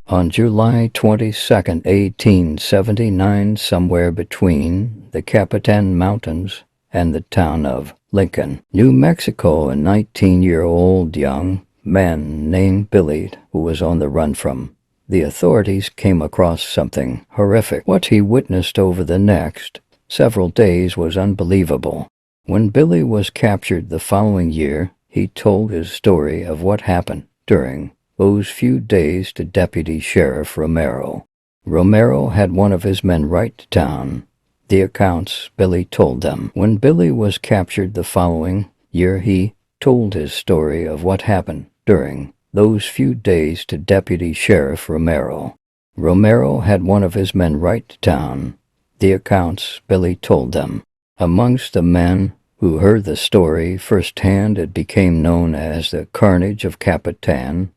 On July 22nd, 1879, somewhere between the Capitan Mountains and the town of Lincoln, New Mexico, a 19-year-old young man named Billy, who was on the run from the authorities, came across something horrific. What he witnessed over the next several days was unbelievable. When Billy was captured the following year, he told his story of what happened during those few days to Deputy Sheriff Romero. Romero had one of his men write down the accounts Billy told them. When Billy was captured the following year, he told his story of what happened during those few days to Deputy Sheriff Romero. Romero had one of his men write down the accounts Billy told them. Amongst the men who heard the story firsthand, it became known as the Carnage of Capitan.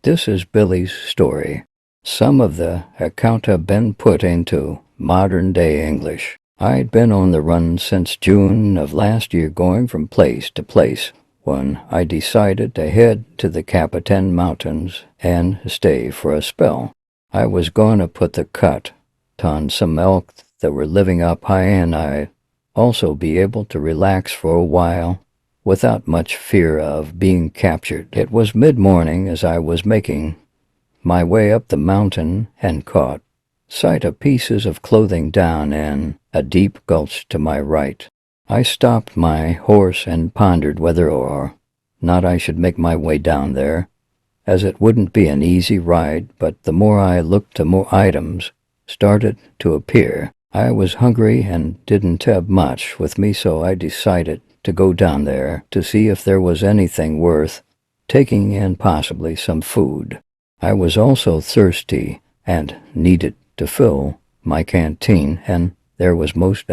This is Billy's story. Some of the account have been put into modern-day English. I'd been on the run since June of last year, going from place to place, when I decided to head to the Capitan Mountains and stay for a spell. I was going to put the cut on some elk that were living up high, and I'd also be able to relax for a while without much fear of being captured. It was mid-morning as I was making my way up the mountain and caught sight of pieces of clothing down in a deep gulch to my right. I stopped my horse and pondered whether or not I should make my way down there, as it wouldn't be an easy ride, but the more I looked, the more items started to appear. I was hungry and didn't have much with me, so I decided to go down there to see if there was anything worth taking and possibly some food. I was also thirsty and needed to fill my canteen, and there was most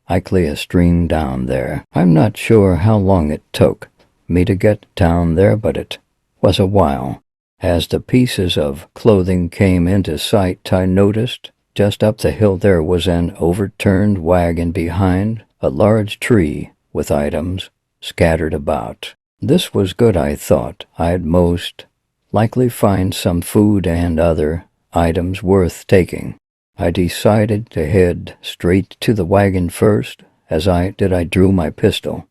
likely a stream down there. I'm not sure how long it took me to get down there, but it was a while. As the pieces of clothing came into sight, I noticed just up the hill there was an overturned wagon behind a large tree with items scattered about. This was good, I thought. I'd most likely find some food and other items worth taking. I decided to head straight to the wagon first. As I did, I drew my pistol,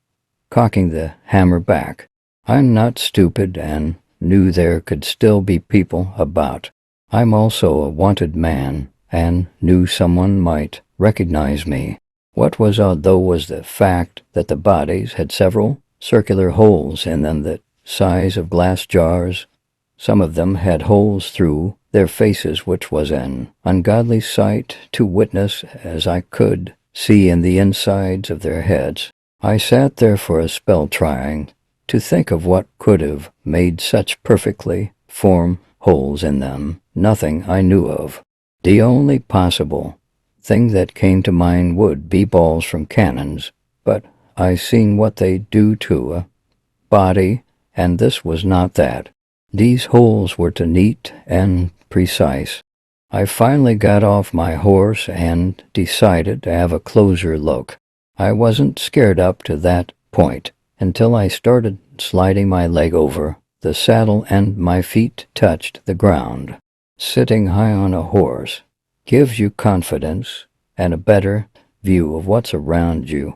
cocking the hammer back. I'm not stupid and knew there could still be people about. I'm also a wanted man and knew someone might recognize me. What was odd, though, was the fact that the bodies had several circular holes in them the size of glass jars. Some of them had holes through their faces, which was an ungodly sight to witness, as I could see in the insides of their heads. I sat there for a spell, trying to think of what could have made such perfectly formed holes in them. Nothing I knew of. The only possible thing that came to mind would be balls from cannons, but I seen what they do to a body, and this was not that. These holes were too neat and precise. I finally got off my horse and decided to have a closer look. I wasn't scared up to that point until I started sliding my leg over the saddle and my feet touched the ground. Sitting high on a horse gives you confidence and a better view of what's around you.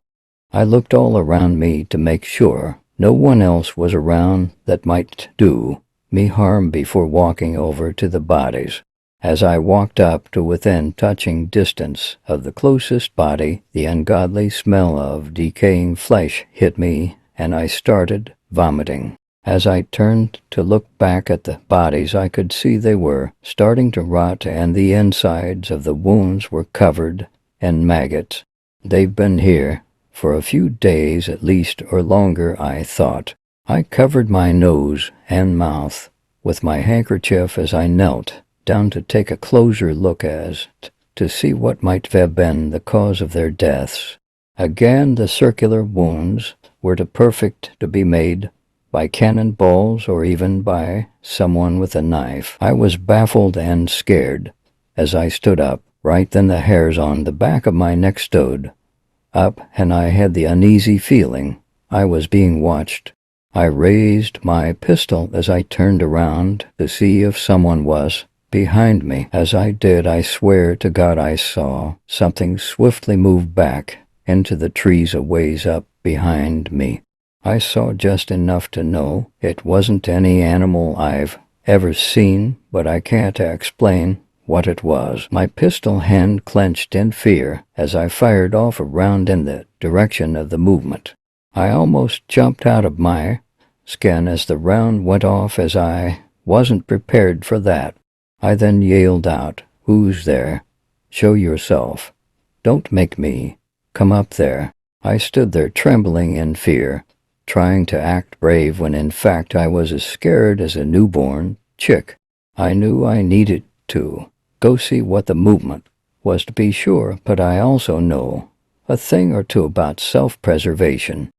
I looked all around me to make sure no one else was around that might do me harm before walking over to the bodies. As I walked up to within touching distance of the closest body, the ungodly smell of decaying flesh hit me, and I started vomiting. As I turned to look back at the bodies, I could see they were starting to rot, and the insides of the wounds were covered in maggots. They've been here for a few days at least, or longer, I thought. I covered my nose and mouth with my handkerchief as I knelt down to take a closer look to see what might have been the cause of their deaths. Again, the circular wounds were too perfect to be made by cannonballs or even by someone with a knife. I was baffled and scared as I stood up. Right then the hairs on the back of my neck stood up, and I had the uneasy feeling I was being watched. I raised my pistol as I turned around to see if someone was behind me. As I did, I swear to God I saw something swiftly move back into the trees a ways up behind me. I saw just enough to know it wasn't any animal I've ever seen, but I can't explain what it was. My pistol hand clenched in fear as I fired off a round in the direction of the movement. I almost jumped out of my skin as the round went off, as I wasn't prepared for that. I then yelled out, "Who's there? Show yourself. Don't make me come up there." I stood there trembling in fear, trying to act brave when in fact I was as scared as a newborn chick. I knew I needed to go see what the movement was to be sure, but I also know a thing or two about self-preservation.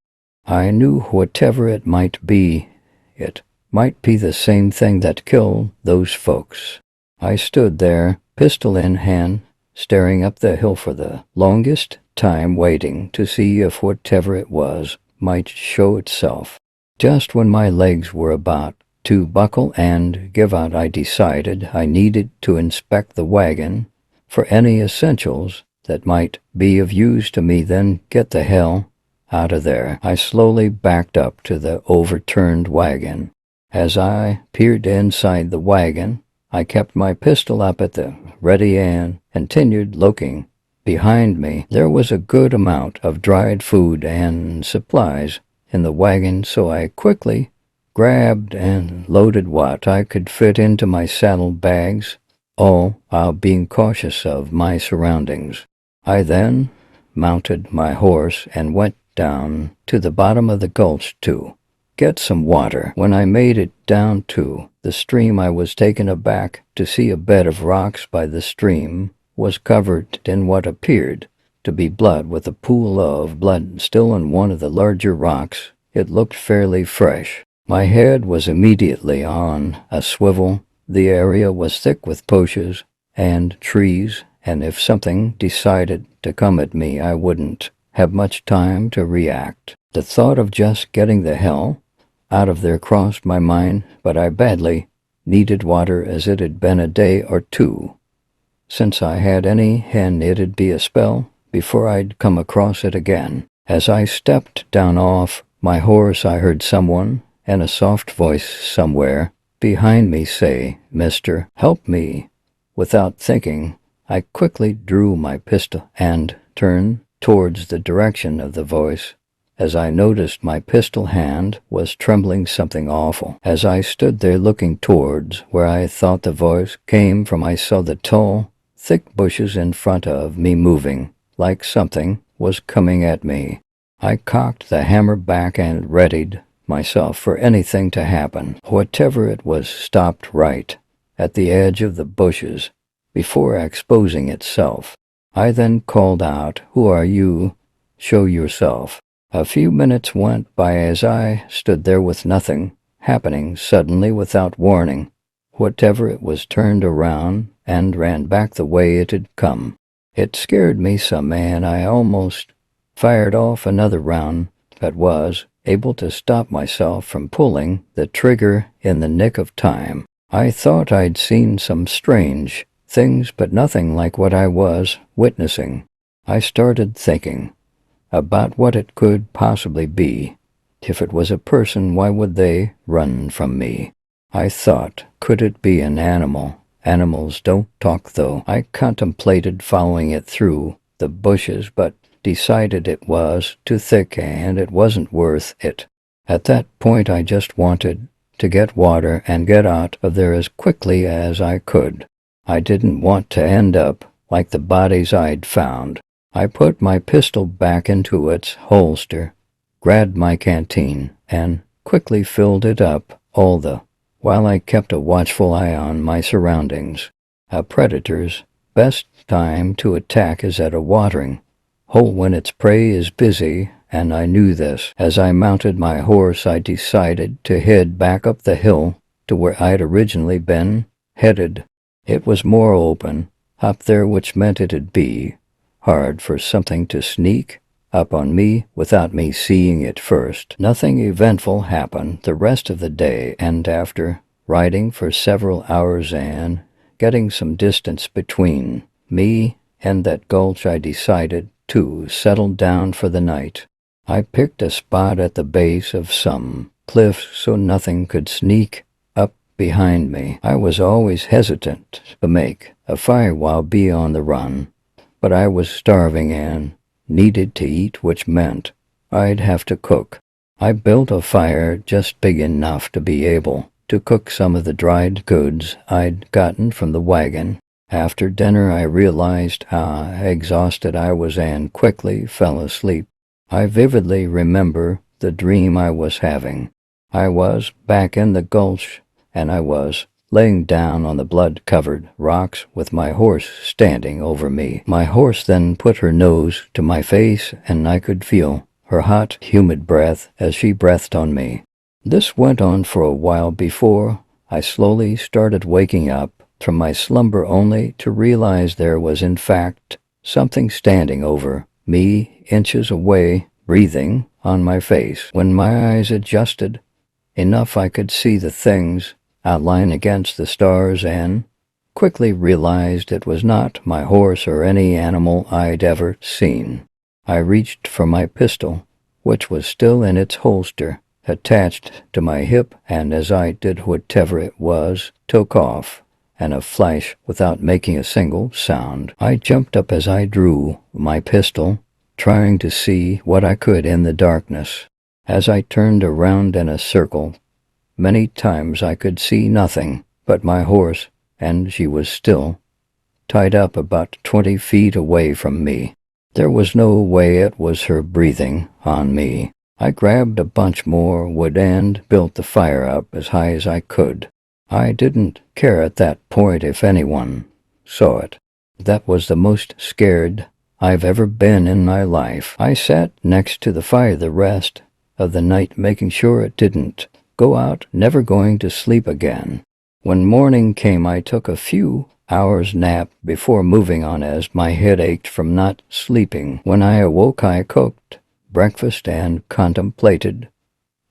I knew whatever it might be the same thing that killed those folks. I stood there, pistol in hand, staring up the hill for the longest time, waiting to see if whatever it was might show itself. Just when my legs were about to buckle and give out, I decided I needed to inspect the wagon for any essentials that might be of use to me, then get the hell out of there. I slowly backed up to the overturned wagon. As I peered inside the wagon, I kept my pistol up at the ready and continued looking behind me. There was a good amount of dried food and supplies in the wagon, so I quickly grabbed and loaded what I could fit into my saddle bags, all while being cautious of my surroundings. I then mounted my horse and went down to the bottom of the gulch to get some water. When I made it down to the stream, I was taken aback to see a bed of rocks by the stream was covered in what appeared to be blood, with a pool of blood still in one of the larger rocks. It looked fairly fresh. My head was immediately on a swivel. The area was thick with bushes and trees, and if something decided to come at me, I wouldn't have much time to react. The thought of just getting the hell out of there crossed my mind, but I badly needed water, as it had been a day or two since I had any, and it'd be a spell before I'd come across it again. As I stepped down off my horse, I heard someone in a soft voice somewhere behind me say, "Mister, help me." Without thinking, I quickly drew my pistol and turned towards the direction of the voice, as I noticed my pistol hand was trembling something awful. As I stood there looking towards where I thought the voice came from, I saw the tall, thick bushes in front of me moving like something was coming at me. I cocked the hammer back and readied myself for anything to happen. Whatever it was stopped right at the edge of the bushes before exposing itself. I then called out, "Who are you? Show yourself." A few minutes went by as I stood there with nothing happening. Suddenly, without warning, whatever it was turned around and ran back the way it had come. It scared me some, and I almost fired off another round, but was able to stop myself from pulling the trigger in the nick of time. I thought I'd seen some strange things, but nothing like what I was witnessing. I started thinking about what it could possibly be. If it was a person, why would they run from me? I thought, could it be an animal? Animals don't talk, though. I contemplated following it through the bushes, but decided it was too thick and it wasn't worth it. At that point, I just wanted to get water and get out of there as quickly as I could. I didn't want to end up like the bodies I'd found. I put my pistol back into its holster, grabbed my canteen, and quickly filled it up, all the while I kept a watchful eye on my surroundings. A predator's best time to attack is at a watering hole when its prey is busy, and I knew this. As I mounted my horse, I decided to head back up the hill to where I'd originally been headed. It was more open up there, which meant it'd be hard for something to sneak up on me without me seeing it first. Nothing eventful happened the rest of the day, and after riding for several hours and getting some distance between me and that gulch, I decided to settle down for the night. I picked a spot at the base of some cliff so nothing could sneak up behind me. I was always hesitant to make a fire while be on the run, but I was starving and needed to eat, which meant I'd have to cook. I built a fire just big enough to be able to cook some of the dried goods I'd gotten from the wagon. After dinner, I realized how exhausted I was and quickly fell asleep. I vividly remember the dream I was having. I was back in the gulch, and I was laying down on the blood-covered rocks with my horse standing over me. My horse then put her nose to my face, and I could feel her hot, humid breath as she breathed on me. This went on for a while before I slowly started waking up from my slumber, only to realize there was in fact something standing over me inches away, breathing on my face. When my eyes adjusted enough, I could see the thing's outline against the stars and quickly realized it was not my horse or any animal I'd ever seen. I reached for my pistol, which was still in its holster, attached to my hip, and as I did whatever it was, took off. And a flash, without making a single sound. I jumped up as I drew my pistol, trying to see what I could in the darkness. As I turned around in a circle, many times I could see nothing but my horse, and she was still tied up about 20 feet away from me. There was no way it was her breathing on me. I grabbed a bunch more wood and built the fire up as high as I could. I didn't care at that point if anyone saw it. That was the most scared I've ever been in my life. I sat next to the fire the rest of the night, making sure it didn't go out, never going to sleep again. When morning came, I took a few hours nap before moving on as my head ached from not sleeping. When I awoke, I cooked breakfast and contemplated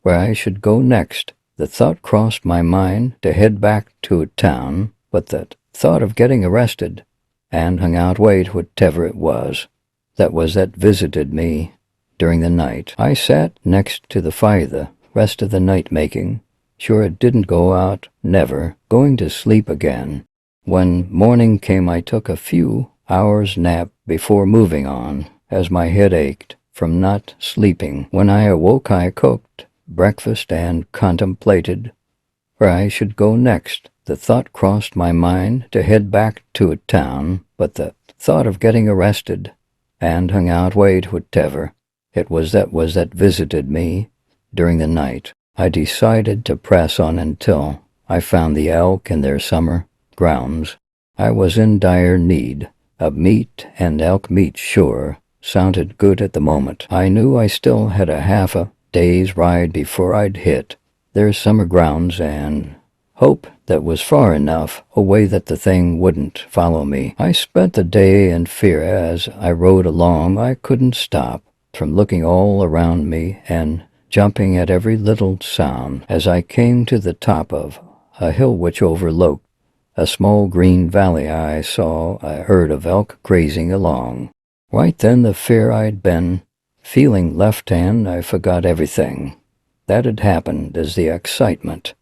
where I should go next. The thought crossed my mind to head back to a town, but the thought of getting arrested and hung out, whatever it was that visited me during the night. I sat next to the fire the rest of the night, making sure it didn't go out, never going to sleep again. When morning came, I took a few hours nap before moving on as my head ached from not sleeping. When I awoke, I cooked breakfast and contemplated where I should go next. The thought crossed my mind to head back to a town, but the thought of getting arrested and hung out, whatever it was that visited me during the night. I decided to press on until I found the elk in their summer grounds. I was in dire need of meat, and elk meat sure sounded good at the moment. I knew I still had a half a day's ride before I'd hit their summer grounds, and hope that was far enough away that the thing wouldn't follow me. I spent the day in fear. As I rode along, I couldn't stop from looking all around me and jumping at every little sound. As I came to the top of a hill which overlooked a small green valley, I saw a herd of elk grazing along. Right then, the fear I'd been feeling left, and I forgot everything that had happened as the excitement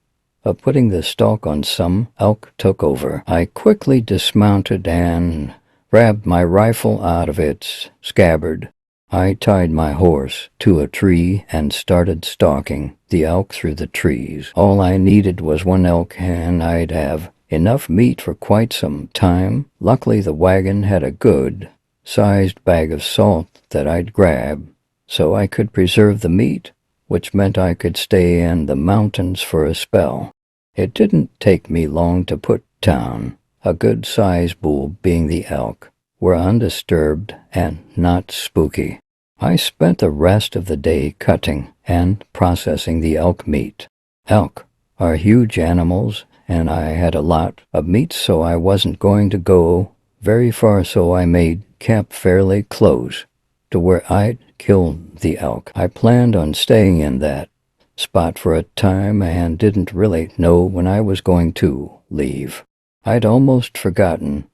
of putting the stalk on some elk took over. I quickly dismounted and grabbed my rifle out of its scabbard. I tied my horse to a tree and started stalking the elk through the trees. All I needed was one elk, and I'd have enough meat for quite some time. Luckily, the wagon had a good-sized bag of salt that I'd grab, so I could preserve the meat, which meant I could stay in the mountains for a spell. It didn't take me long to put down a good-sized bull, being the elk were undisturbed and not spooky. I spent the rest of the day cutting and processing the elk meat. Elk are huge animals, and I had a lot of meat, so I wasn't going to go very far, so I made camp fairly close to where I'd killed the elk. I planned on staying in that spot for a time and didn't really know when I was going to leave. I'd almost forgotten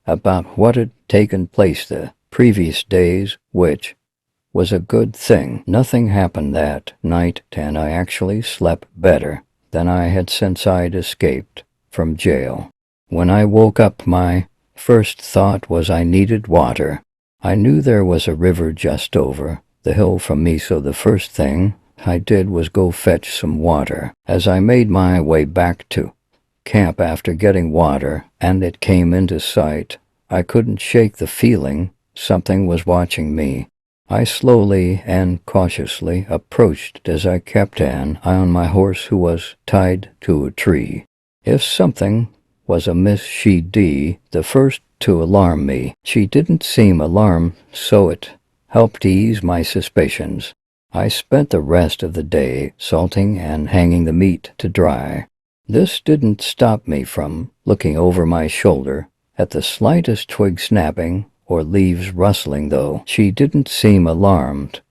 about what had taken place the previous days, which was a good thing. Nothing happened that night, and I actually slept better than I had since I'd escaped from jail. When I woke up, my first thought was I needed water. I knew there was a river just over the hill from me, so the first thing I did was go fetch some water. As I made my way back to camp after getting water, and it came into sight, I couldn't shake the feeling something was watching me. I slowly and cautiously approached as I kept an eye on my horse, who was tied to a tree. If something was amiss, she'd be the first to alarm me. She didn't seem alarmed, so it helped ease my suspicions. I spent the rest of the day salting and hanging the meat to dry. This didn't stop me from looking over my shoulder at the slightest twig snapping or leaves rustling, though she didn't seem alarmed,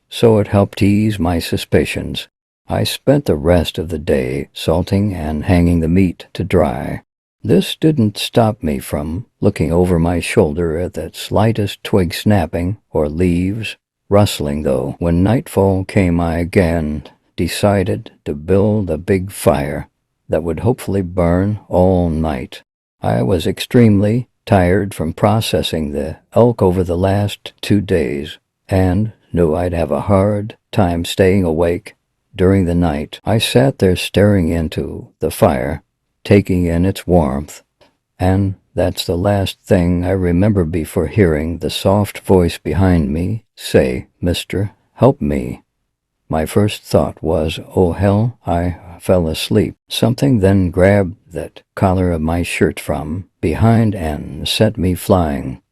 so it helped ease my suspicions. I spent the rest of the day salting and hanging the meat to dry. This didn't stop me from looking over my shoulder at that slightest twig snapping or leaves rustling, though. When nightfall came, I again decided to build a big fire that would hopefully burn all night. I was extremely tired from processing the elk over the last 2 days, and knew I'd have a hard time staying awake during the night. I sat there staring into the fire, taking in its warmth, and that's the last thing I remember before hearing the soft voice behind me say, "Mister, help me." My first thought was, oh hell, I fell asleep. Something then grabbed that collar of my shirt from behind and sent me flying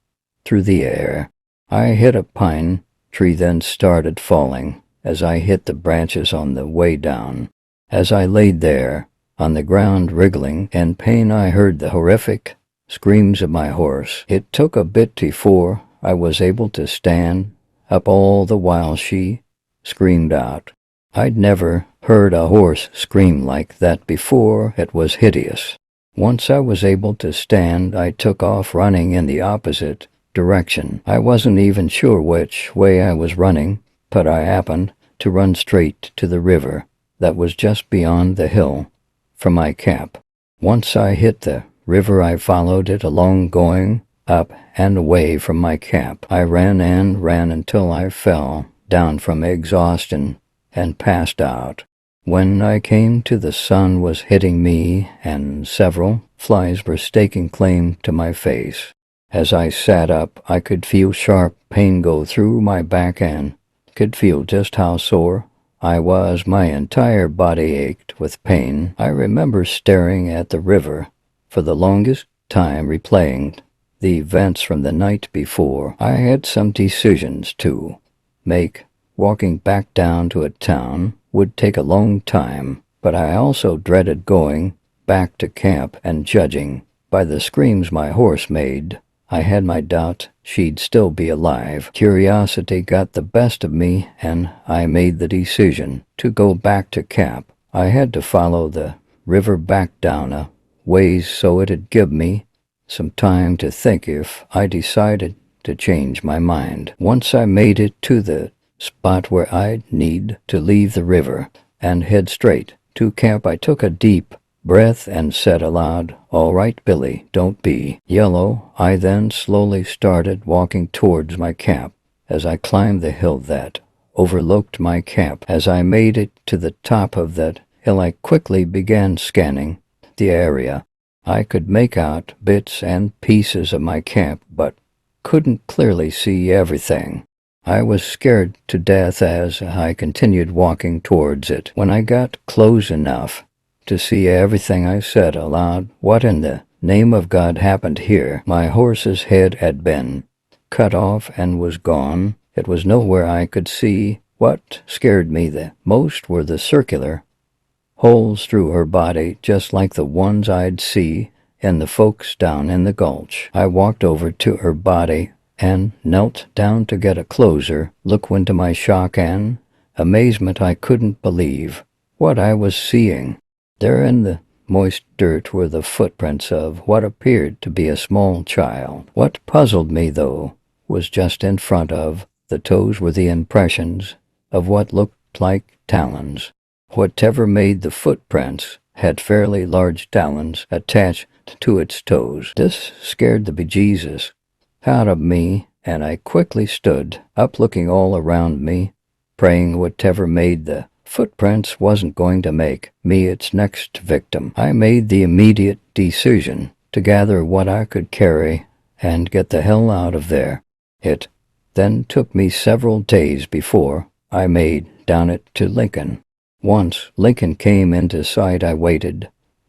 through the air. I hit a pine tree, then started falling as I hit the branches on the way down. As I laid there on the ground wriggling in pain, I heard the horrific screams of my horse. It took a bit before I was able to stand up, all the while she screamed out. I'd never heard a horse scream like that before. It was hideous. Once I was able to stand, I took off running in the opposite direction. I wasn't even sure which way I was running, but I happened to run straight to the river that was just beyond the hill from my camp. Once I hit the river, I followed it along, going up and away from my camp. I ran and ran until I fell down from exhaustion and passed out. When I came to, the sun was hitting me, and several flies were staking claim to my face. As I sat up, I could feel sharp pain go through my back and could feel just how sore I was. My entire body ached with pain. I remember staring at the river for the longest time, replaying the events from the night before. I had some decisions to make. Walking back down to a town would take a long time, but I also dreaded going back to camp, and judging by the screams my horse made, I had my doubt she'd still be alive. Curiosity got the best of me, and I made the decision to go back to camp. I had to follow the river back down a ways, so it'd give me some time to think if I decided to change my mind. Once I made it to the spot where I'd need to leave the river and head straight to camp, I took a deep breath and said aloud, "All right, Billy, don't be yellow." I then slowly started walking towards my camp as I climbed the hill that overlooked my camp. As I made it to the top of that hill, I quickly began scanning the area. I could make out bits and pieces of my camp, but couldn't clearly see everything. I was scared to death as I continued walking towards it. When I got close enough to see everything, I said aloud, "What in the name of God happened here?" My horse's head had been cut off and was gone. It was nowhere I could see. What scared me the most were the circular holes through her body, just like the ones I'd see in the folks down in the gulch. I walked over to her body and knelt down to get a closer look, when to my shock and amazement I couldn't believe what I was seeing. There in the moist dirt were the footprints of what appeared to be a small child. What puzzled me, though, was just in front of the toes were the impressions of what looked like talons. Whatever made the footprints had fairly large talons attached to its toes. This scared the bejesus out of me, and I quickly stood up looking all around me, praying whatever made the footprints wasn't going to make me its next victim. I made the immediate decision to gather what I could carry and get the hell out of there. It then took me several days before I made down it to Lincoln. Once Lincoln came into sight, I waited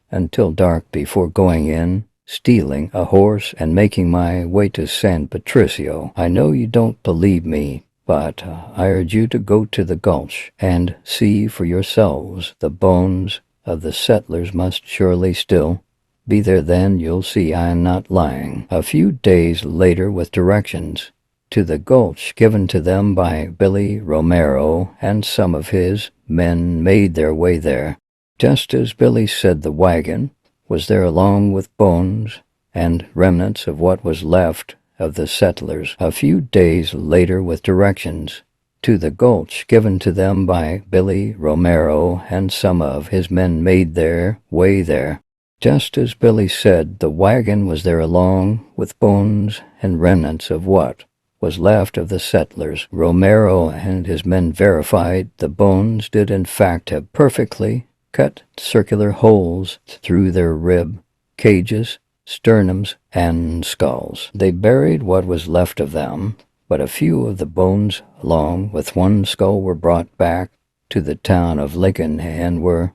until dark before going in, stealing a horse and making my way to San Patricio. I know you don't believe me, but I urge you to go to the gulch and see for yourselves. The bones of the settlers must surely still be there. Then you'll see I am not lying. A few days later, with directions to the gulch given to them by Billy Romero and some of his men, made their way there. Just as Billy said, the wagon was there along with bones and remnants of what was left of the settlers. A few days later, with directions to the gulch given to them by Billy Romero and some of his men, made their way there. Just as Billy said, the wagon was there along with bones and remnants of what was left of the settlers. Romero and his men verified the bones did in fact have perfectly cut circular holes through their rib cages, sternums, and skulls. They buried what was left of them, but a few of the bones, along with one skull, were brought back to the town of Lincoln and were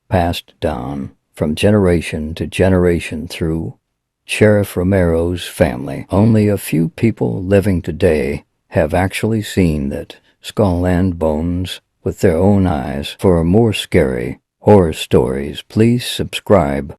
passed down from generation to generation through Sheriff Romero's family. Only a few people living today have actually seen that skull and bones with their own eyes. For more scary horror stories, please subscribe